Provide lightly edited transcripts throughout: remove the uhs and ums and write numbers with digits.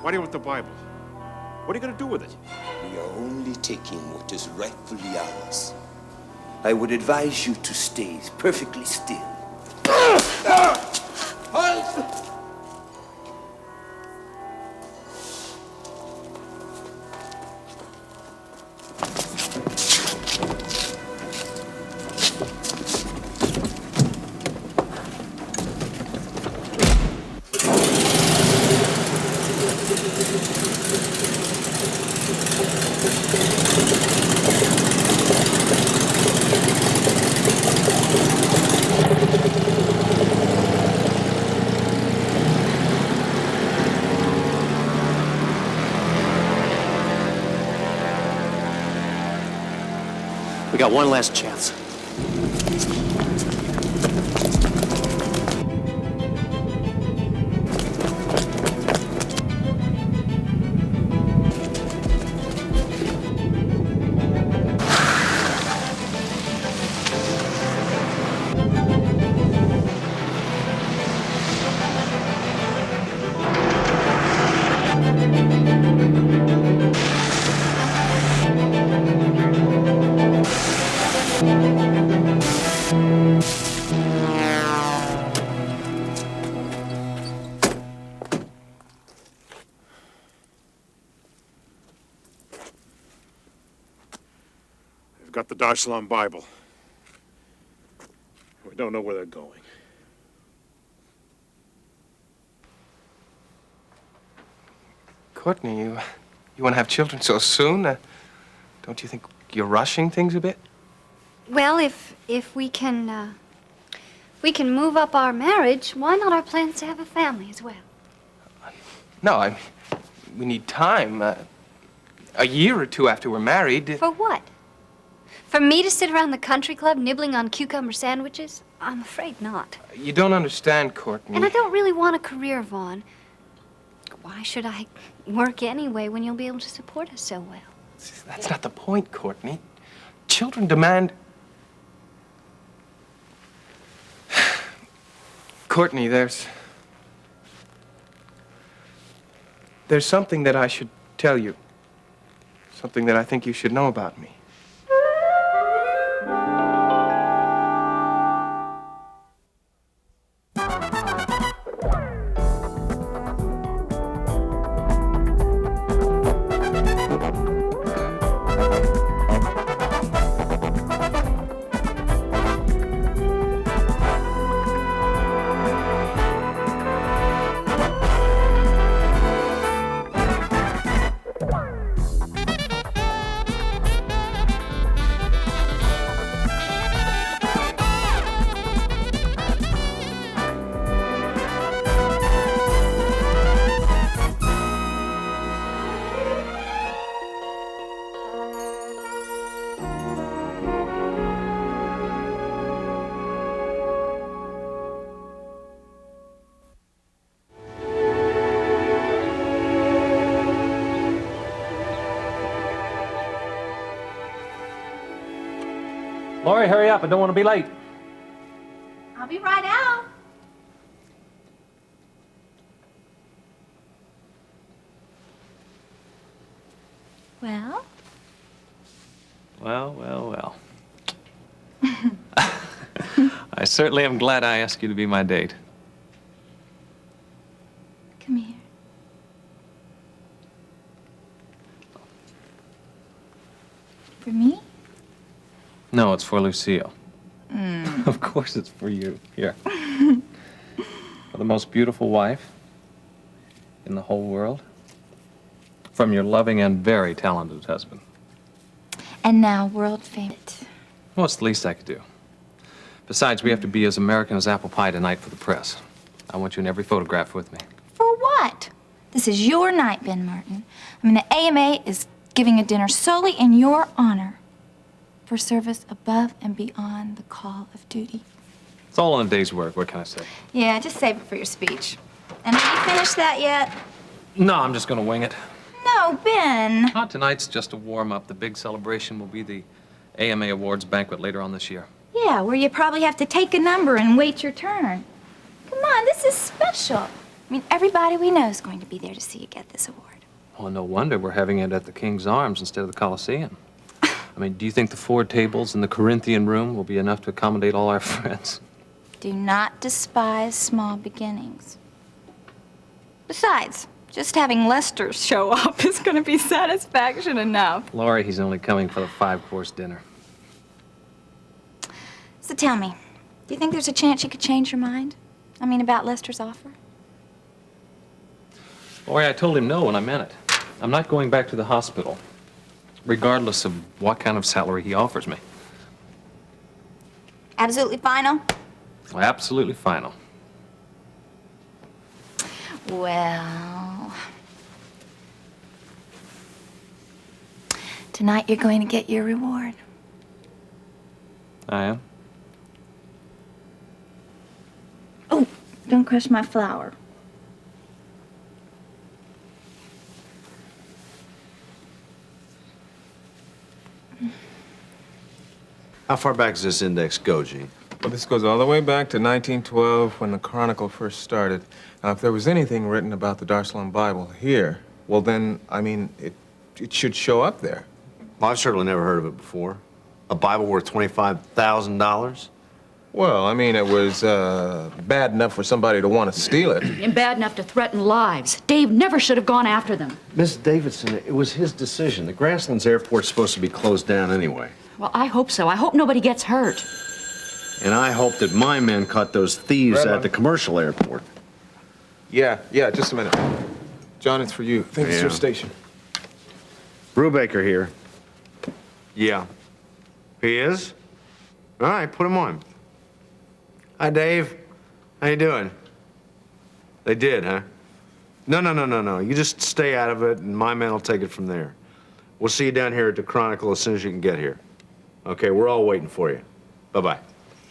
Why do you want the Bible? What are you going to do with it? We are only taking what is rightfully ours. I would advise you to stay perfectly still. Halt! We got one last chance. They've got the Dar es Salaam Bible. We don't know where they're going. Courtney, you want to have children so soon? Don't you think you're rushing things a bit? Well, if we can move up our marriage, why not our plans to have a family as well? No, we need time. A year or two after we're married. For what? For me to sit around the country club nibbling on cucumber sandwiches? I'm afraid not. You don't understand, Courtney. And I don't really want a career, Vaughn. Why should I work anyway when you'll be able to support us so well? That's not the point, Courtney. Children demand... Courtney, there's something that I should tell you. Something that I think you should know about me. Lori, hurry up. I don't want to be late. I'll be right out. Well? Well. I certainly am glad I asked you to be my date. Come here. For me? No, it's for Lucille. Of course it's for you. Here. For the most beautiful wife in the whole world. From your loving and very talented husband. And now world famous. Well, it's the least I could do. Besides, we have to be as American as apple pie tonight for the press. I want you in every photograph with me. For what? This is your night, Ben Martin. I mean, the AMA is giving a dinner solely in your honor for service above and beyond the call of duty. It's all in a day's work. What can I say? Yeah, just save it for your speech. And have you finished that yet? No, I'm just going to wing it. No, Ben. Tonight's just a warm-up. The big celebration will be the AMA Awards banquet later on this year. Yeah, where you probably have to take a number and wait your turn. Come on, this is special. I mean, everybody we know is going to be there to see you get this award. Well, no wonder we're having it at the King's Arms instead of the Coliseum. I mean, do you think the 4 tables in the Corinthian room will be enough to accommodate all our friends? Do not despise small beginnings. Besides, just having Lester show up is going to be satisfaction enough. Laurie, he's only coming for the 5-course dinner. So tell me, do you think there's a chance you could change your mind? I mean, about Lester's offer? Laurie, I told him no when I meant it. I'm not going back to the hospital, regardless of what kind of salary he offers me. Absolutely final? Absolutely final. Well, tonight you're going to get your reward. I am? Oh, don't crush my flower. How far back does this index go, Gene? Well, this goes all the way back to 1912 when the Chronicle first started. Now, if there was anything written about the Darsalom Bible here, well then, I mean, it should show up there. Well, I've certainly never heard of it before. A Bible worth $25,000? Well, I mean, it was bad enough for somebody to want to steal it. And bad enough to threaten lives. Dave never should have gone after them. Miss Davidson, it was his decision. The Grasslands Airport's supposed to be closed down anyway. Well, I hope so. I hope nobody gets hurt. And I hope that my men caught those thieves at the commercial airport. Yeah, just a minute. John, it's for you. I think it's your station. Brubaker here. Yeah. He is? All right, put him on. Hi, Dave. How you doing? They did, huh? No. You just stay out of it, and my men will take it from there. We'll see you down here at the Chronicle as soon as you can get here. Okay, we're all waiting for you. Bye-bye.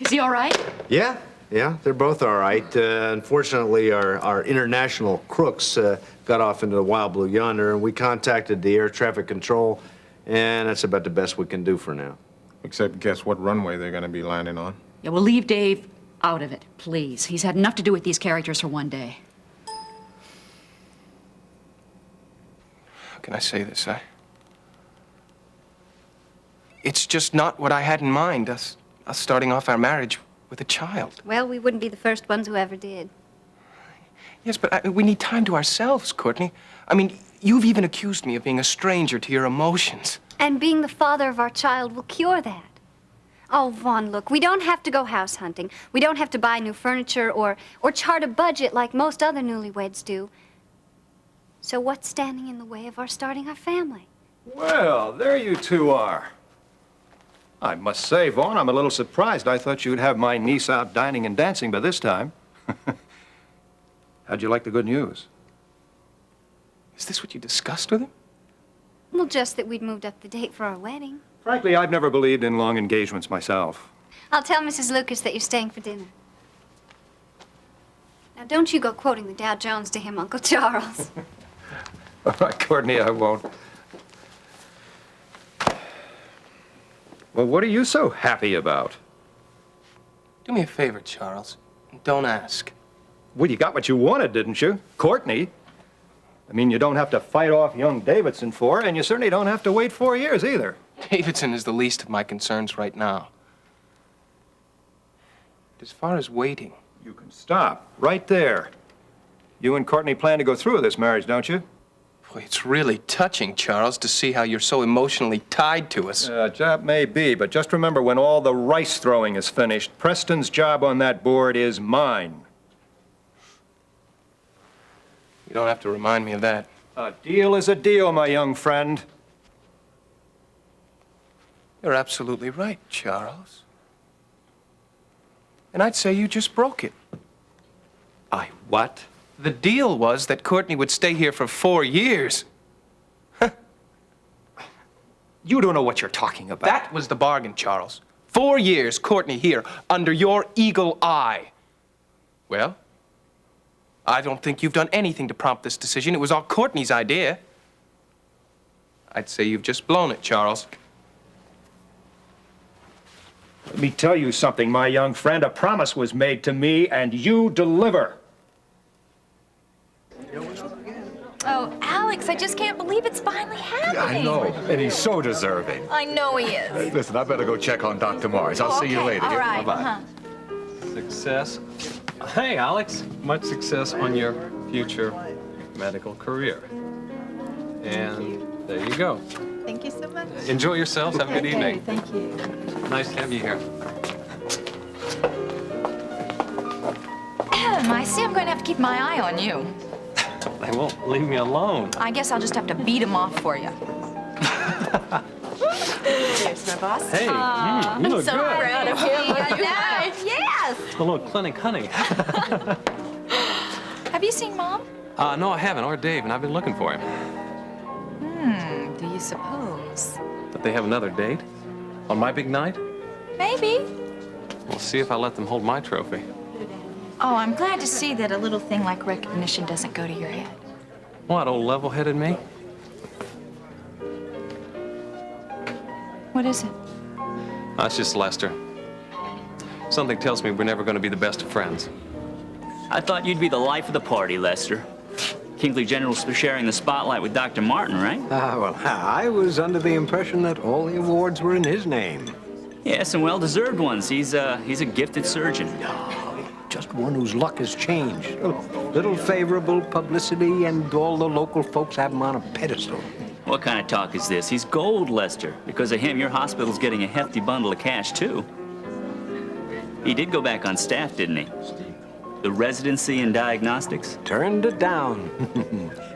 Is he all right? Yeah, they're both all right. Unfortunately, our international crooks got off into the wild blue yonder, and we contacted the air traffic control, and that's about the best we can do for now. Except guess what runway they're going to be landing on? Yeah, well, leave Dave out of it, please. He's had enough to do with these characters for one day. How can I say this? It's just not what I had in mind, us starting off our marriage with a child. Well, we wouldn't be the first ones who ever did. Yes, but we need time to ourselves, Courtney. I mean, you've even accused me of being a stranger to your emotions. And being the father of our child will cure that. Oh, Vaughn, look, we don't have to go house hunting. We don't have to buy new furniture or chart a budget like most other newlyweds do. So what's standing in the way of our starting our family? Well, there you two are. I must say, Vaughn, I'm a little surprised. I thought you'd have my niece out dining and dancing by this time. How'd you like the good news? Is this what you discussed with him? Well, just that we'd moved up the date for our wedding. Frankly, I've never believed in long engagements myself. I'll tell Mrs. Lucas that you're staying for dinner. Now, don't you go quoting the Dow Jones to him, Uncle Charles. All right, Courtney, I won't. Well, what are you so happy about? Do me a favor, Charles. Don't ask. Well, you got what you wanted, didn't you? Courtney. I mean, you don't have to fight off young Davidson for it, and you certainly don't have to wait 4 years either. Davidson is the least of my concerns right now. As far as waiting... You can stop right there. You and Courtney plan to go through with this marriage, don't you? Boy, it's really touching, Charles, to see how you're so emotionally tied to us. Job may be, but just remember, when all the rice throwing is finished, Preston's job on that board is mine. You don't have to remind me of that. A deal is a deal, my young friend. You're absolutely right, Charles. And I'd say you just broke it. I what? The deal was that Courtney would stay here for 4 years. You don't know what you're talking about. That was the bargain, Charles. 4 years, Courtney here, under your eagle eye. Well, I don't think you've done anything to prompt this decision. It was all Courtney's idea. I'd say you've just blown it, Charles. Let me tell you something, my young friend. A promise was made to me, and you deliver. Oh, Alex, I just can't believe it's finally happening. I know, and he's so deserving. I know he is. Listen, I better go check on Dr. Morris. I'll see you Okay, later. all right. Bye-bye. Success. Hey, Alex. Much success on your future medical career. And there you go. Thank you so much. Enjoy yourselves. Have a good evening. Thank you. Nice to have you here. I see I'm going to have to keep my eye on you. They won't leave me alone. I guess I'll just have to beat him off for you. There's my boss. Hey, you I'm look so good. proud of him. Yes. A little clinic honey. Have you seen Mom? No, I haven't, or Dave, and I've been looking for him. Do you suppose? But they have another date? On my big night? Maybe. We'll see if I let them hold my trophy. Oh, I'm glad to see that a little thing like recognition doesn't go to your head. What, old level-headed me? What is it? That's just Lester. Something tells me we're never going to be the best of friends. I thought you'd be the life of the party, Lester. Kingsley General's sharing the spotlight with Dr. Martin, right? Well, I was under the impression that all the awards were in his name. Yes, and well-deserved ones. He's a gifted surgeon. Just one whose luck has changed. Little favorable publicity, and all the local folks have him on a pedestal. What kind of talk is this? He's gold, Lester. Because of him, your hospital's getting a hefty bundle of cash, too. He did go back on staff, didn't he? The residency in diagnostics? Turned it down.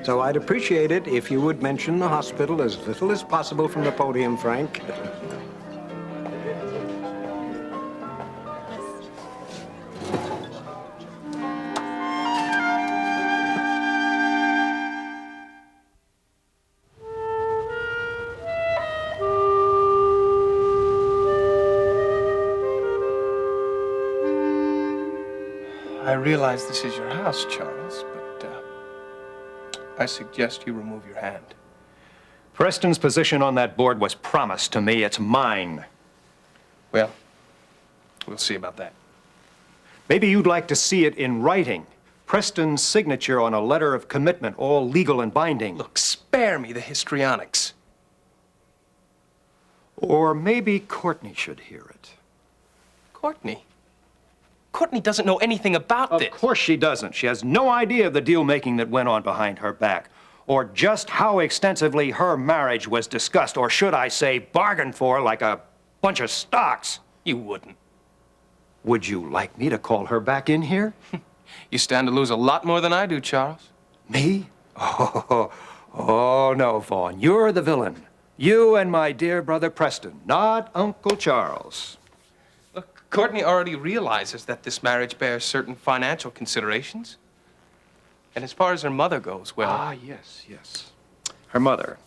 So I'd appreciate it if you would mention the hospital as little as possible from the podium, Frank. I realize this is your house, Charles, but I suggest you remove your hand. Preston's position on that board was promised to me. It's mine. Well, we'll see about that. Maybe you'd like to see it in writing. Preston's signature on a letter of commitment, all legal and binding. Look, spare me the histrionics. Or maybe Courtney should hear it. Courtney? Courtney doesn't know anything about this. Of course she doesn't. She has no idea of the deal-making that went on behind her back, or just how extensively her marriage was discussed, or should I say, bargained for like a bunch of stocks. You wouldn't. Would you like me to call her back in here? You stand to lose a lot more than I do, Charles. Me? Oh, no, Vaughn. You're the villain. You and my dear brother Preston, not Uncle Charles. Look, Courtney already realizes that this marriage bears certain financial considerations. And as far as her mother goes, well... Ah, yes. Her mother.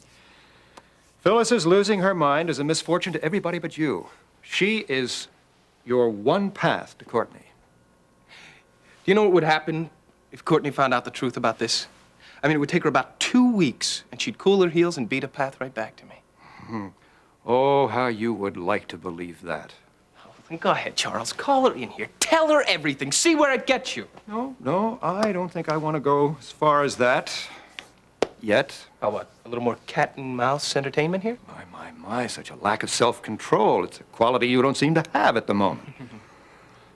Phyllis's losing her mind is a misfortune to everybody but you. She is your one path to Courtney. Do you know what would happen if Courtney found out the truth about this? I mean, it would take her about 2 weeks, and she'd cool her heels and beat a path right back to me. Oh, how you would like to believe that. Oh, then go ahead, Charles. Call her in here. Tell her everything. See where it gets you. No, I don't think I want to go as far as that. Yet. Oh, what? A little more cat and mouse entertainment here? My, such a lack of self-control. It's a quality you don't seem to have at the moment.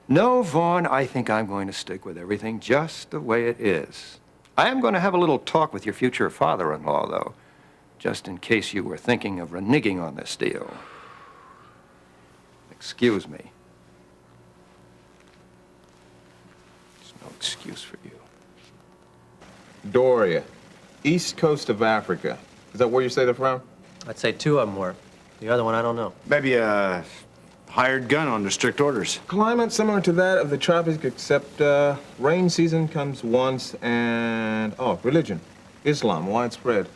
No, Vaughn, I think I'm going to stick with everything just the way it is. I am going to have a little talk with your future father-in-law, though, just in case you were thinking of reneging on this deal. Excuse me. There's no excuse for you. Doria, east coast of Africa. Is that where you say they're from? I'd say 2 of them were. The other one, I don't know. Maybe a hired gun under strict orders. Climate similar to that of the tropics, except rain season comes once and, religion. Islam, widespread.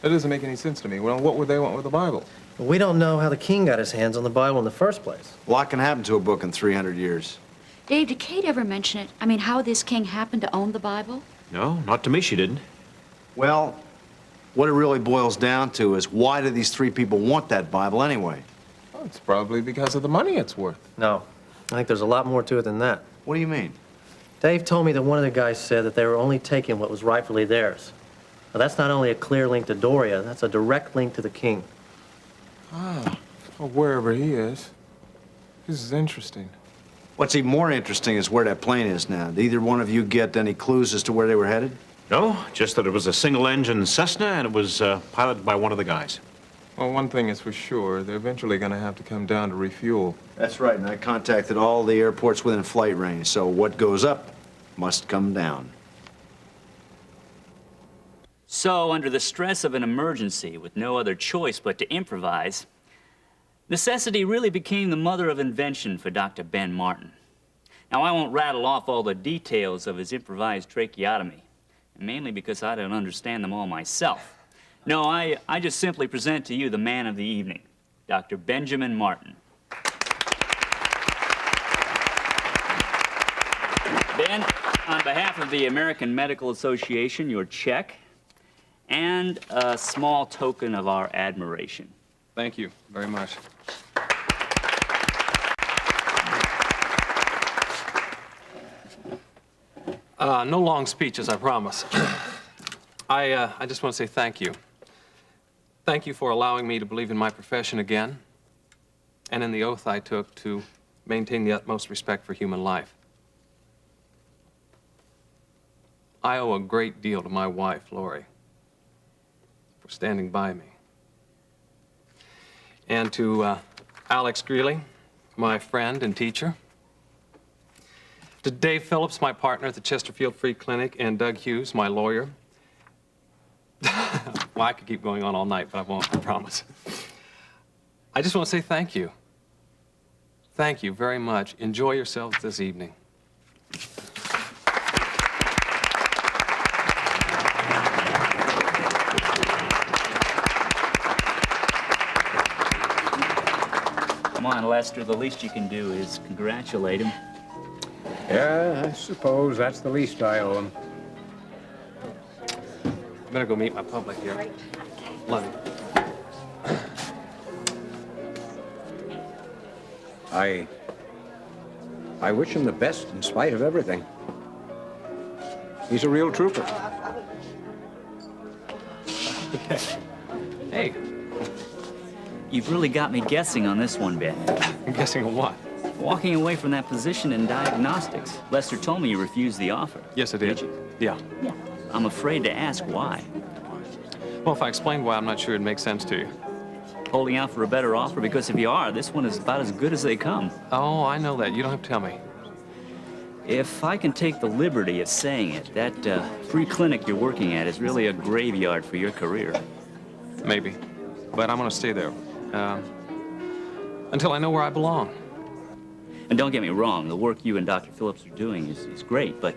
That doesn't make any sense to me. Well, what would they want with the Bible? Well, we don't know how the king got his hands on the Bible in the first place. A lot can happen to a book in 300 years. Dave, did Kate ever mention it? I mean, how this king happened to own the Bible? No, not to me she didn't. Well, what it really boils down to is why do these 3 people want that Bible anyway? Oh, it's probably because of the money it's worth. No, I think there's a lot more to it than that. What do you mean? Dave told me that one of the guys said that they were only taking what was rightfully theirs. Now, that's not only a clear link to Doria, that's a direct link to the king. Ah, well, wherever he is. This is interesting. What's even more interesting is where that plane is now. Did either one of you get any clues as to where they were headed? No, just that it was a single-engine Cessna and it was piloted by one of the guys. Well, one thing is for sure, they're eventually going to have to come down to refuel. That's right, and I contacted all the airports within flight range, so what goes up must come down. So, under the stress of an emergency with no other choice but to improvise, necessity really became the mother of invention for Dr. Ben Martin. Now, I won't rattle off all the details of his improvised tracheotomy, mainly because I don't understand them all myself. No, I just simply present to you the man of the evening, Dr. Benjamin Martin. Ben, on behalf of the American Medical Association, your check, and a small token of our admiration. Thank you very much. No long speeches, I promise. I just want to say thank you. Thank you for allowing me to believe in my profession again, and in the oath I took to maintain the utmost respect for human life. I owe a great deal to my wife, Lori, for standing by me. And to Alex Greeley, my friend and teacher. To Dave Phillips, my partner at the Chesterfield Free Clinic, and Doug Hughes, my lawyer. Well, I could keep going on all night, but I won't, I promise. I just want to say thank you. Thank you very much. Enjoy yourselves this evening. Come on, Lester, the least you can do is congratulate him. Yeah, I suppose that's the least I owe him. I'm gonna go meet my public here. Love you. I wish him the best in spite of everything. He's a real trooper. Hey. You've really got me guessing on this one, Ben. Guessing on what? Walking away from that position in diagnostics. Lester told me you refused the offer. Yes, I did. Did you? Yeah. I'm afraid to ask why. Well, if I explained why, I'm not sure it'd make sense to you. Holding out for a better offer? Because if you are, this one is about as good as they come. Oh, I know that. You don't have to tell me. If I can take the liberty of saying it, that free clinic you're working at is really a graveyard for your career. Maybe. But I'm gonna stay there. Until I know where I belong. And don't get me wrong, the work you and Dr. Phillips are doing is great, but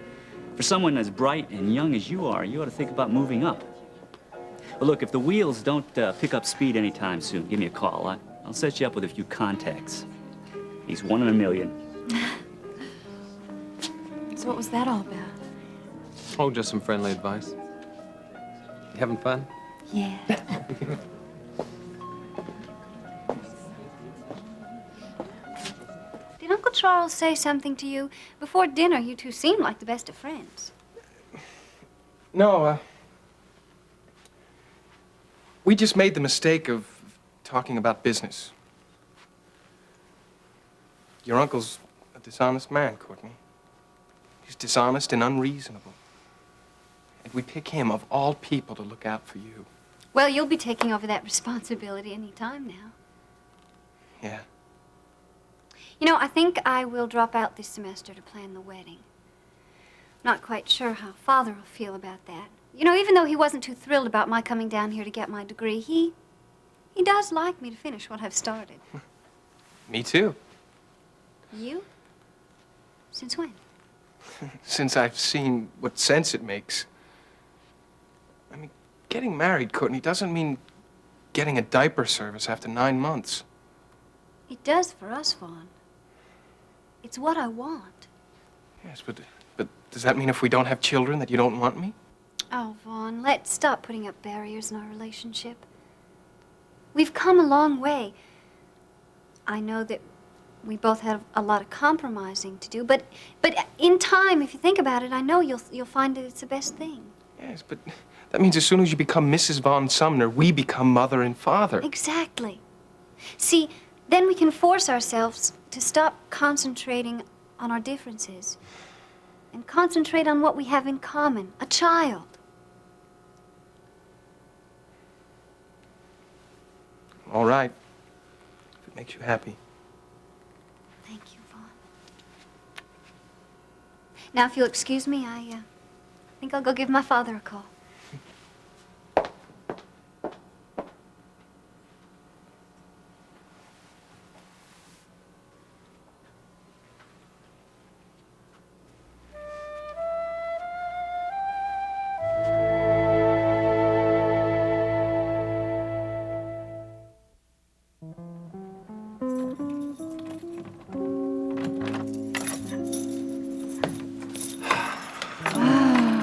for someone as bright and young as you are, you ought to think about moving up. But look, if the wheels don't pick up speed anytime soon, give me a call. I'll set you up with a few contacts. He's one in a million. So what was that all about? Oh, just some friendly advice. You having fun? Yeah. Did Uncle Charles say something to you? Before dinner, you two seemed like the best of friends. No, we just made the mistake of talking about business. Your uncle's a dishonest man, Courtney. He's dishonest and unreasonable. And we pick him, of all people, to look out for you. Well, you'll be taking over that responsibility any time now. Yeah. You know, I think I will drop out this semester to plan the wedding. Not quite sure how Father will feel about that. You know, even though he wasn't too thrilled about my coming down here to get my degree, he does like me to finish what I've started. Me too. You? Since when? Since I've seen what sense it makes. I mean, getting married, Courtney, doesn't mean getting a diaper service after 9 months. It does for us, Vaughn. It's what I want. Yes, but does that mean if we don't have children that you don't want me? Oh, Vaughn, let's stop putting up barriers in our relationship. We've come a long way. I know that we both have a lot of compromising to do. But in time, if you think about it, I know you'll find that it's the best thing. Yes, but that means as soon as you become Mrs. Von Sumner, we become mother and father. Exactly. See, then we can force ourselves to stop concentrating on our differences and concentrate on what we have in common, a child. All right. If it makes you happy. Thank you, Vaughn. Now, if you'll excuse me, I think I'll go give my father a call.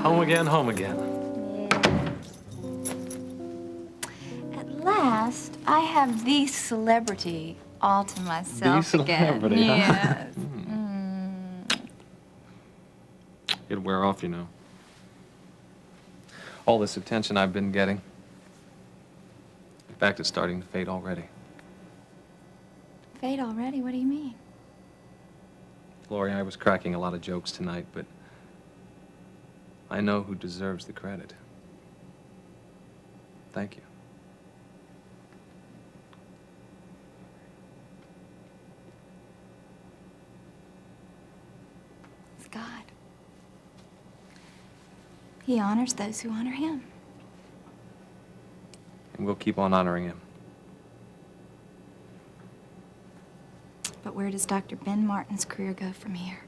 Home again, home again. At last, I have the celebrity all to myself The again. celebrity, huh? Yes. It'd wear off, you know. All this attention I've been getting. In fact, it's starting to fade already. Fade already? What do you mean? Lori, I was cracking a lot of jokes tonight, but I know who deserves the credit. Thank you. It's God. He honors those who honor him. And we'll keep on honoring him. But where does Dr. Ben Martin's career go from here?